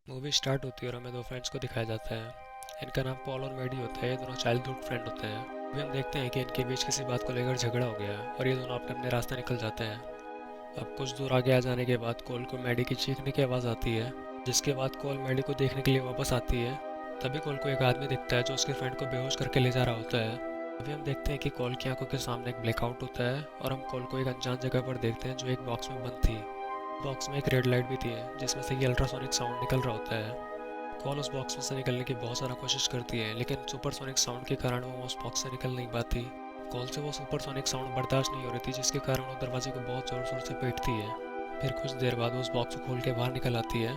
Movie start होती है और हमें दो फ्रेंड्स को दिखाया जाता है। इनका नाम पॉल और मैडी होता है। ये दोनों चाइल्डहुड फ्रेंड होते हैं। अभी हम देखते हैं कि इनके बीच किसी बात को लेकर झगड़ा हो गया है और ये दोनों अपने अपने रास्ते निकल जाते हैं। अब कुछ दूर आगे आ जाने के बाद कॉल को मैडी की चीखने की आवाज़ आती है, जिसके बाद कॉल मैडी को देखने के लिए वापस आती है। तभी कॉल को एक आदमी दिखता है जो उसके फ्रेंड को बेहोश करके ले जा रहा होता है। अभी हम देखते हैं कि कॉल की आंखों के सामने एक ब्लैकआउट होता है और हम कॉल को एक अनजान जगह पर देखते हैं जो एक बॉक्स में बंद थी। बॉक्स में एक रेड लाइट भी थी जिसमें से ये अल्ट्रासोनिक साउंड निकल रहा होता है। कॉल उस बॉक्स में से निकलने की बहुत सारा कोशिश करती है, लेकिन सुपरसोनिक साउंड के कारण वो उस बॉक्स से निकल नहीं पाती। कॉल से वो सुपरसोनिक साउंड बर्दाश्त नहीं हो रही थी, जिसके कारण वो दरवाजे को बहुत ज़ोर ज़ोर से पीटती है। फिर कुछ देर बाद वो उस बॉक्स को खोल के बाहर निकल आती है।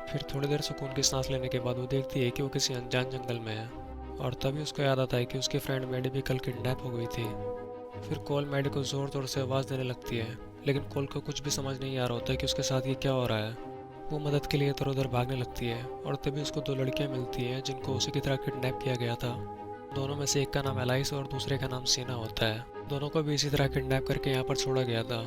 फिर थोड़ी देर सुकून की सांस लेने के बाद वो देखती है कि वो किसी अनजान जंगल में है। और तभी उसको याद आता है कि उसकी फ्रेंड मैडी भी कल किडनैप हो गई थी। फिर कॉल मैडी को ज़ोर ज़ोर से आवाज़ देने लगती है, लेकिन कॉल को कुछ भी समझ नहीं आ रहा होता है कि उसके साथ ये क्या हो रहा है। वो मदद के लिए इधर उधर भागने लगती है और तभी उसको दो लड़कियां मिलती हैं जिनको उसी की तरह किडनैप किया गया था। दोनों में से एक का नाम एलाइस और दूसरे का नाम सीना होता है। दोनों को भी इसी तरह किडनैप करके यहाँ पर छोड़ा गया था।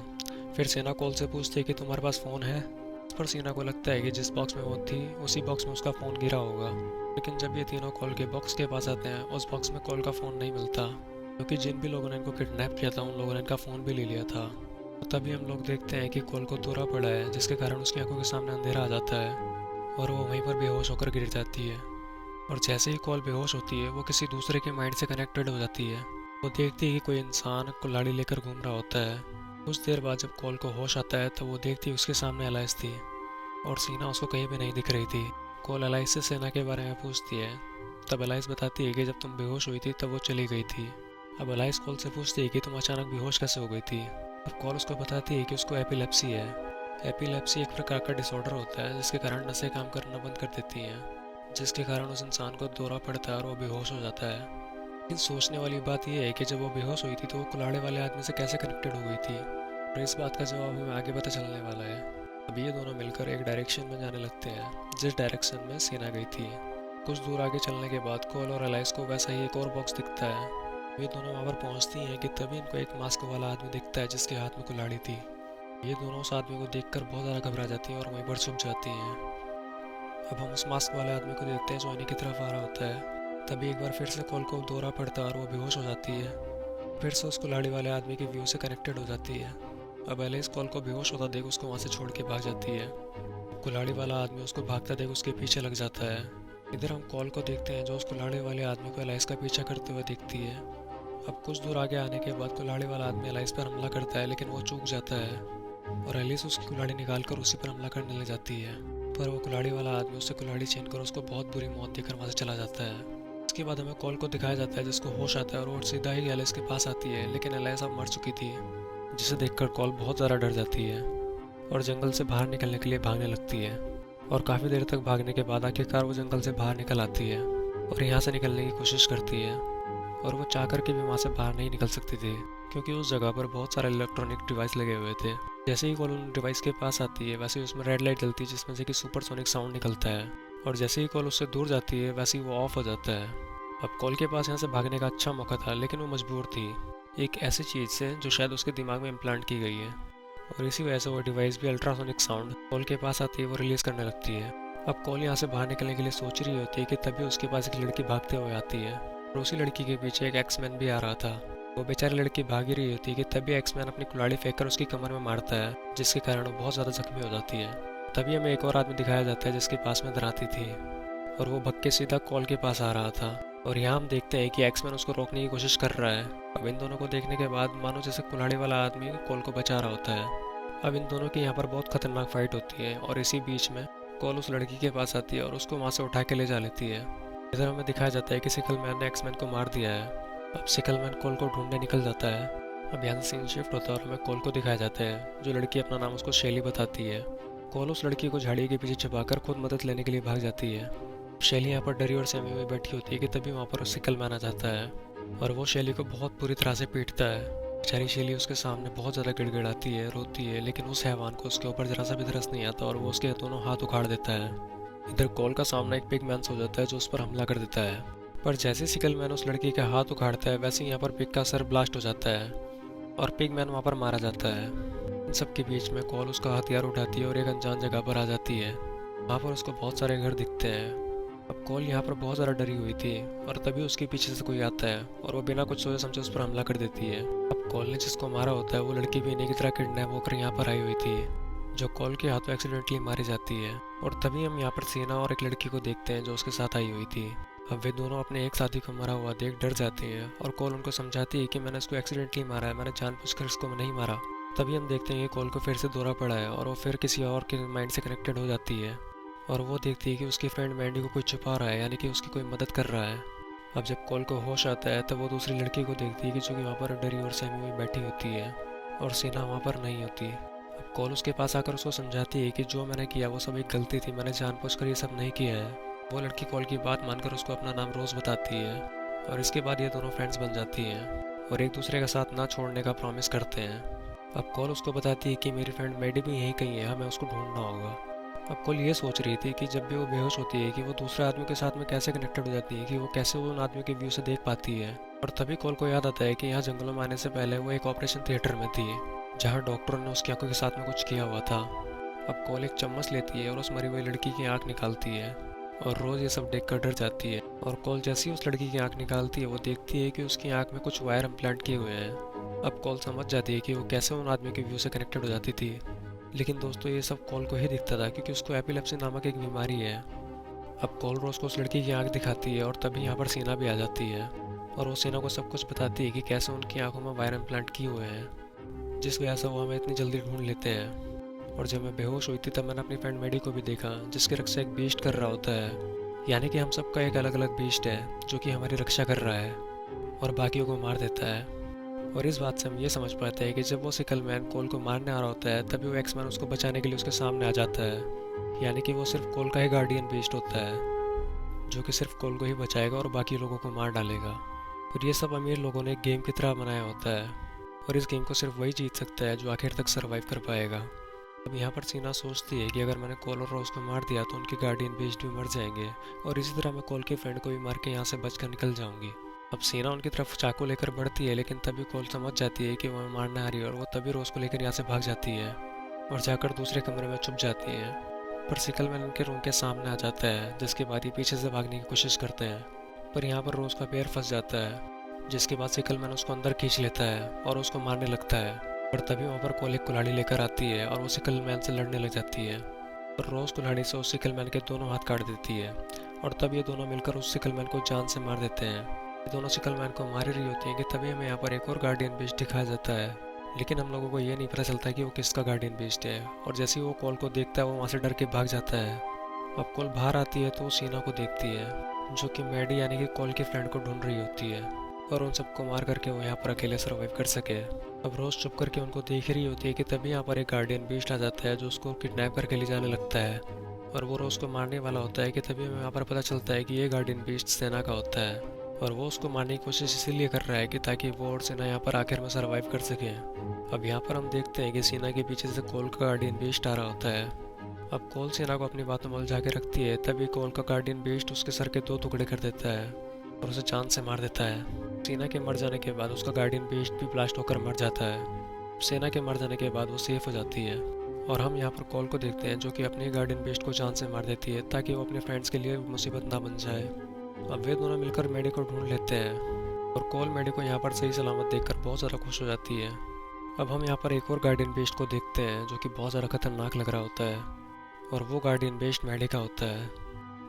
फिर सीना कॉल से पूछती है कि तुम्हारे पास फ़ोन है। इस पर सीना को लगता है कि जिस बॉक्स में वो थी उसी बॉक्स में उसका फ़ोन गिरा होगा। लेकिन जब ये तीनों कॉल के बॉक्स के पास आते हैं, उस बॉक्स में कॉल का फ़ोन नहीं मिलता, क्योंकि जिन भी लोगों ने इनको किडनैप किया था उन लोगों ने इनका फ़ोन भी ले लिया था। तभी हम लोग देखते हैं कि कॉल को दौरा पड़ा है, जिसके कारण उसकी आंखों के सामने अंधेरा आ जाता है और वो वहीं पर बेहोश होकर गिर जाती है। और जैसे ही कॉल बेहोश होती है वो किसी दूसरे के माइंड से कनेक्टेड हो जाती है। वो देखती है कि कोई इंसान कुल्हाड़ी लेकर घूम रहा होता है। कुछ देर बाद जब कॉल को होश आता है तो वो देखती है उसके सामने एलाइस थी और सीना उसको कहीं भी नहीं दिख रही थी। कॉल एलाइस से सेना के बारे में पूछती है। तब एलाइस बताती है कि जब तुम बेहोश हुई थी तब वो चली गई थी। अब एलाइस कॉल से पूछती है कि तुम अचानक बेहोश कैसे हो गई थी। अब कॉल उसको बताती है कि उसको एपिलेप्सी है। एपिलेप्सी एक प्रकार का डिसऑर्डर होता है जिसके कारण नसें काम करना बंद कर देती हैं, जिसके कारण उस इंसान को दौरा पड़ता है और वो बेहोश हो जाता है। लेकिन सोचने वाली बात यह है कि जब वो बेहोश हुई थी तो वो कुल्हाड़े वाले आदमी से कैसे कनेक्टेड हो गई थी, और इस बात का जवाब हमें आगे पता चलने वाला है। अभी ये दोनों मिलकर एक डायरेक्शन में जाने लगते हैं जिस डायरेक्शन में सीना गई थी। कुछ दूर आगे चलने के बाद कॉल और एलाइस को वैसा ही एक और बॉक्स दिखता है। ये दोनों वहाँ पर पहुँचती हैं कि तभी इनको एक मास्क वाला आदमी दिखता है जिसके हाथ में कुल्हाड़ी थी। ये दोनों उस आदमी को देखकर बहुत ज़्यादा घबरा जाती हैं और वहीं पर छुप जाती हैं। अब हम उस मास्क वाले आदमी को देखते हैं जो इन्हीं की तरफ आ रहा होता है। तभी एक बार फिर से कॉल को दौरा पड़ता है और वो बेहोश हो जाती है। फिर से उस कुल्हाड़ी वाले आदमी की व्यू से कनेक्टेड हो जाती है। अब एलिस कॉल को बेहोश होता देख उसको वहाँ से छोड़ के भाग जाती है। कुल्हाड़ी वाला आदमी उसको भागता देख उसके पीछे लग जाता है। इधर हम कॉल को देखते हैं जो उस कुल्हाड़ी वाले आदमी को एलाइस का पीछा करते हुए दिखती है। अब कुछ दूर आगे आने के बाद कुल्हाड़ी वाला आदमी एलाइस पर हमला करता है, लेकिन वो चूक जाता है और एलिस उसकी कुल्हाड़ी निकाल कर उसी पर हमला करने लग जाती है। पर वो कुल्हाड़ी वाला आदमी उससे कुल्हाड़ी छीन कर उसको बहुत बुरी मौत देकर वहाँ से चला जाता है। इसके बाद हमें कॉल को दिखाया जाता है जिसको होश आता है और वो सीधा ही एलिस के पास आती है, लेकिन एलिस अब मर चुकी थी, जिसे देखकर कॉल बहुत ज़्यादा डर जाती है और जंगल से बाहर निकलने के लिए भागने लगती है। और काफ़ी देर तक भागने के बाद आखिरकार वो जंगल से बाहर निकल आती है और यहाँ से निकलने की कोशिश करती है। और वो चाह कर के भी वहाँ से बाहर नहीं निकल सकती थी, क्योंकि उस जगह पर बहुत सारे इलेक्ट्रॉनिक डिवाइस लगे हुए थे। जैसे ही कॉल उन डिवाइस के पास आती है वैसे ही उसमें रेड लाइट जलती है जिसमें से कि सुपरसोनिक साउंड निकलता है, और जैसे ही कॉल उससे दूर जाती है वैसे ही वो ऑफ हो जाता है। अब कॉल के पास यहाँ से भागने का अच्छा मौका था, लेकिन वो मजबूर थी एक ऐसी चीज़ से जो शायद उसके दिमाग में इम्प्लांट की गई है, और इसी वजह से वो डिवाइस भी अल्ट्रासोनिक साउंड कॉल के पास आती है वो रिलीज़ करने लगती है। अब कॉल यहाँ से बाहर निकलने के लिए सोच रही होती है कि तभी उसके पास एक लड़की भागते हुए आती है, और उसी लड़की के पीछे एक एक्समैन भी आ रहा था। वो बेचारी लड़की भाग ही रही होती है कि तभी एक्समैन अपनी कुल्हाड़ी फेंककर उसकी कमर में मारता है, जिसके कारण वो बहुत ज़्यादा जख्मी हो जाती है। तभी हमें एक और आदमी दिखाया जाता है जिसके पास में दराती थी, और वो भग के सीधा कॉल के पास आ रहा था। और यहाँ हम देखते हैं कि एक्समैन उसको रोकने की कोशिश कर रहा है। अब इन दोनों को देखने के बाद मानो जैसे कुल्हाड़ी वाला आदमी कॉल को बचा रहा होता है। अब इन दोनों की यहाँ पर बहुत खतरनाक फाइट होती है, और इसी बीच में कॉल उस लड़की के पास आती है और उसको वहाँ से उठा के ले जा लेती है। इधर हमें दिखाया जाता है कि सिकलमैन ने एक्समैन को मार दिया है। अब सिकलमैन कॉल को ढूंढने निकल जाता है। अब यहाँ से सीन शिफ्ट होता है और हमें कॉल को दिखाया जाता है जो लड़की अपना नाम उसको शैली बताती है। कॉल उस लड़की को झाड़ी के पीछे छुपाकर खुद मदद लेने के लिए भाग जाती है। शैली यहाँ पर डरी और सहमी हुई बैठी होती है कि तभी वहाँ पर सिकलमैन आ जाता है और वो शैली को बहुत बुरी तरह से पीटता है। बेचारी शैली उसके सामने बहुत ज़्यादा गिड़गिड़ाती है, रोती है, लेकिन उस हैवान को उसके ऊपर ज़रा सा भी तरस नहीं आता और वो उसके दोनों हाथ उखाड़ देता है। इधर कॉल का सामना एक पिग मैन हो जाता है जो उस पर हमला कर देता है, पर जैसे सिकल मैन उस लड़की का हाथ उखाड़ता है वैसे ही यहाँ पर पिग का सर ब्लास्ट हो जाता है और पिग मैन वहाँ पर मारा जाता है। इन सब के बीच में कॉल उसका हथियार उठाती है और एक अनजान जगह पर आ जाती है। वहाँ पर उसको बहुत सारे घर दिखते हैं। अब कॉल यहाँ पर बहुत ज़्यादा डरी हुई थी और तभी उसके पीछे से कोई आता है और वो बिना कुछ सोचे समझे उस पर हमला कर देती है। अब कॉल ने जिसको मारा होता है वो लड़की भी इन्हीं की तरह किडनैप होकर यहाँ पर आई हुई थी, जो कॉल के हाथों एक्सीडेंटली मारी जाती है। और तभी हम यहाँ पर सीना और एक लड़की को देखते हैं जो उसके साथ आई हुई थी। अब वे दोनों अपने एक साथी को मरा हुआ देख डर जाते हैं और कॉल उनको समझाती है कि मैंने इसको एक्सीडेंटली मारा है, मैंने जानबूझकर इसको नहीं मारा। तभी हम देखते हैं कि कॉल को फिर से दौरा पड़ा है और वो फिर किसी और के माइंड से कनेक्टेड हो जाती है और वो देखती है कि उसकी फ्रेंड मैंडी को कोई छुपा रहा है, यानी कि उसकी कोई मदद कर रहा है। अब जब कॉल को होश आता है तब वो दूसरी लड़की को देखती है कि जो कि वहाँ पर डरी और सहमी हुई बैठी होती है और सीना वहाँ पर नहीं होती। अब कॉल उसके पास आकर उसको समझाती है कि जो मैंने किया वो सब एक गलती थी, मैंने जानबूझकर ये सब नहीं किया है। वो लड़की कॉल की बात मानकर उसको अपना नाम रोज़ बताती है और इसके बाद ये दोनों फ्रेंड्स बन जाती हैं और एक दूसरे का साथ ना छोड़ने का प्रॉमिस करते हैं। अब कॉल उसको बताती है कि मेरी फ्रेंड मैडी भी यहीं कहीं है, हमें उसको ढूंढना होगा। अब कॉल ये सोच रही थी कि जब भी वो बेहोश होती है कि वो दूसरे आदमी के साथ में कैसे कनेक्टेड हो जाती है, कि वो कैसे उन आदमियों के व्यू से देख पाती है। और तभी कॉल को याद आता है कि यहाँ जंगलों में आने से पहले वो एक ऑपरेशन थिएटर में थी जहाँ डॉक्टरों ने उसकी आंखों के साथ में कुछ किया हुआ था। अब कॉल एक चम्मच लेती है और उस मरी हुई लड़की की आंख निकालती है और रोज़ ये सब देखकर डर जाती है। और कॉल जैसे ही उस लड़की की आंख निकालती है वो देखती है कि उसकी आंख में कुछ वायर इम्प्लांट किए हुए हैं। अब कॉल समझ जाती है कि वो कैसे उन आदमियों के व्यू से कनेक्टेड हो जाती थी। लेकिन दोस्तों ये सब कॉल को ही दिखता था क्योंकि उसको एपिलेप्सी नामक एक बीमारी है। अब कॉल रोज़ को उस लड़की की आंख दिखाती है और तभी यहाँ पर सीना भी आ जाती है और वो सीना को सब कुछ बताती है कि कैसे उनकी आंखों में वायर इम्प्लांट किए हुए हैं, जिस वजह से वो हमें इतनी जल्दी ढूंढ लेते हैं। और जब मैं बेहोश हुई थी तब मैंने अपनी फ्रेंड मेडी को भी देखा जिसकी रक्षा एक बीस्ट कर रहा होता है, यानी कि हम सबका एक अलग अलग बीस्ट है जो कि हमारी रक्षा कर रहा है और बाकियों को मार देता है। और इस बात से हम ये समझ पाते हैं कि जब वो सिकल मैन कोल को मारने आ रहा होता है तभी वो एक्स मैन उसको बचाने के लिए उसके सामने आ जाता है, यानी कि वो सिर्फ कोल का ही गार्डियन बीस्ट होता है जो कि सिर्फ कोल को ही बचाएगा और बाकी लोगों को मार डालेगा। और ये सब अमीर लोगों ने एक गेम की तरह बनाया होता है और इस गेम को सिर्फ वही जीत सकता है जो आखिर तक सर्वाइव कर पाएगा। अब यहाँ पर सीना सोचती है कि अगर मैंने कॉल और रोज को मार दिया तो उनके गार्डियन बीस्ट भी मर जाएंगे और इसी तरह मैं कॉल के फ्रेंड को भी मार के यहाँ से बचकर निकल जाऊंगी। अब सीना उनकी तरफ चाकू लेकर बढ़ती है लेकिन तभी कॉल समझ जाती है कि वो मारने आ रही है और वो तभी रोज को लेकर यहाँ से भाग जाती है और जाकर दूसरे कमरे में छुप जाती है। पर सिकल मैन उनके रूम के सामने आ जाता है जिसके बाद ये पीछे से भागने की कोशिश करते हैं, पर यहाँ पर रोज का पैर फंस जाता है जिसके बाद सिकल मैन उसको अंदर खींच लेता है और उसको मारने लगता है। और तभी वहाँ पर कॉल एक कुल्हाड़ी लेकर आती है और वो सिकल मैन से लड़ने लग जाती है और रोज कुल्हाड़ी से उस सिकल मैन के दोनों हाथ काट देती है और तब ये दोनों मिलकर उस सिकल मैन को जान से मार देते हैं। ये दोनों सिकल मैन को मार रही होती हैं कि तभी हमें यहाँ पर एक और गार्डियन बीस्ट दिखाया जाता है, लेकिन हम लोगों को ये नहीं पता चलता कि वो किसका गार्डियन बीस्ट है। और जैसे ही वो कॉल को देखता है वो वहाँ से डर के भाग जाता है। अब कॉल बाहर आती है तो वो सीना को देखती है जो कि मैडी यानी कि कॉल की फ्रेंड को ढूंढ रही होती है और उन सबको मार करके वो यहाँ पर अकेले सर्वाइव कर सके। अब रोज चुप करके उनको देख रही होती है कि तभी यहाँ पर एक गार्डियन बीस्ट आ जाता है जो उसको किडनैप करके ले जाने लगता है और वो रोज को मारने वाला होता है कि तभी हमें यहाँ पर पता चलता है कि ये गार्डियन बीस्ट सेना का होता है और वो उसको मारने की कोशिश इसीलिए कर रहा है कि ताकि वो और सेना यहाँ पर आखिर में सर्वाइव कर सके। अब यहाँ पर हम देखते हैं कि सेना के पीछे से कोल का गार्डियन बीस्ट आ रहा होता है। अब कोल सेना को अपनी बातों में उलझा के रखती है, तभी कोल का गार्डियन बीस्ट उसके सर के 2 टुकड़े कर देता है और उसे जान से मार देता है। सेना के मर जाने के बाद उसका गार्डियन बीस्ट भी ब्लास्ट होकर मर जाता है। सेना के मर जाने के बाद वो सेफ हो जाती है और हम यहाँ पर कॉल को देखते हैं जो कि अपने गार्डियन बीस्ट को जान से मार देती है ताकि वो अपने फ्रेंड्स के लिए मुसीबत ना बन जाए। अब वे दोनों मिलकर मैडी को ढूंढ लेते हैं और कॉल मैडी को यहाँ पर सही सलामत देखकर बहुत ज़्यादा खुश हो जाती है। अब हम यहाँ पर एक और गार्डियन बीस्ट को देखते हैं जो कि बहुत ज़्यादा खतरनाक लग रहा होता है और वो गार्डियन बीस्ट मैडी का होता है।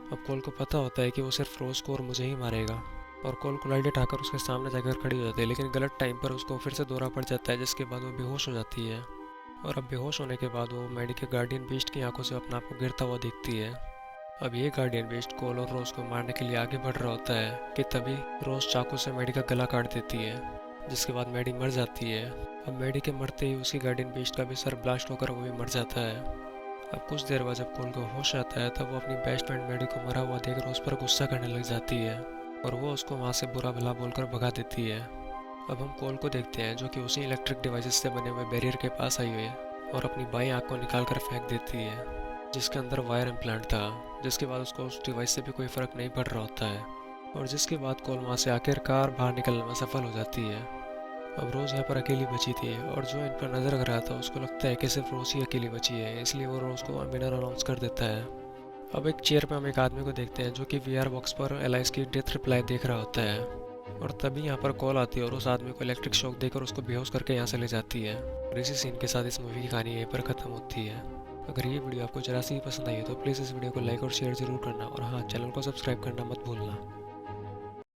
अब कॉल को पता होता है कि वो सिर्फ रोज को और मुझे ही मारेगा और कॉल को लाइट उठाकर उसके सामने जाकर खड़ी हो जाती है, लेकिन गलत टाइम पर उसको फिर से दौरा पड़ जाता है जिसके बाद वो बेहोश हो जाती है। और अब बेहोश होने के बाद वो मैडी के गार्डियन बीस्ट की आंखों से अपने आप को गिरता हुआ देखती है। अब ये गार्डियन बीस्ट कॉल और रोज को मारने के लिए आगे बढ़ रहा होता है कि तभी रोज चाकू से मैडी का गला काट देती है जिसके बाद मैडी मर जाती है। अब मैडी के मरते ही उसकी गार्डियन बीस्ट का भी सर ब्लास्ट होकर वो भी मर जाता है। अब कुछ देर बाद जब कॉल को होश आता है तब वो अपनी बेस्ट फ्रेंड मैडी को मरा हुआ देख रोज पर गुस्सा करने लग जाती है और वो उसको वहाँ से बुरा भला बोलकर भगा देती है। अब हम कॉल को देखते हैं जो कि उसी इलेक्ट्रिक डिवाइसेस से बने हुए बैरियर के पास आई हुई है और अपनी बाईं आंख को निकाल कर फेंक देती है जिसके अंदर वायर इम्प्लांट था, जिसके बाद उसको उस डिवाइस से भी कोई फ़र्क नहीं पड़ रहा होता है और जिसके बाद कॉल वहाँ से आखिरकार बाहर निकलने में सफल हो जाती है। अब रोज़ यहाँ पर अकेली बची थी और जो इन पर नज़र रख रहा था उसको लगता है कि सिर्फ रोज़ ही अकेली बची है, इसलिए वो रोज़ को विनर अनाउंस कर देता है अब एक चेयर पे हम एक आदमी को देखते हैं जो कि वीआर बॉक्स पर एलाइस की डेथ रिप्लाई देख रहा होता है, और तभी यहाँ पर कॉल आती है और उस आदमी को इलेक्ट्रिक शॉक देकर उसको बेहोश करके यहाँ से ले जाती है। और इसी सीन के साथ इस मूवी की कहानी यहीं पर ख़त्म होती है। अगर ये वीडियो आपको जरा सी भी पसंद आई है तो प्लीज़ इस वीडियो को लाइक और शेयर ज़रूर करना, और हाँ, चैनल को सब्सक्राइब करना मत भूलना।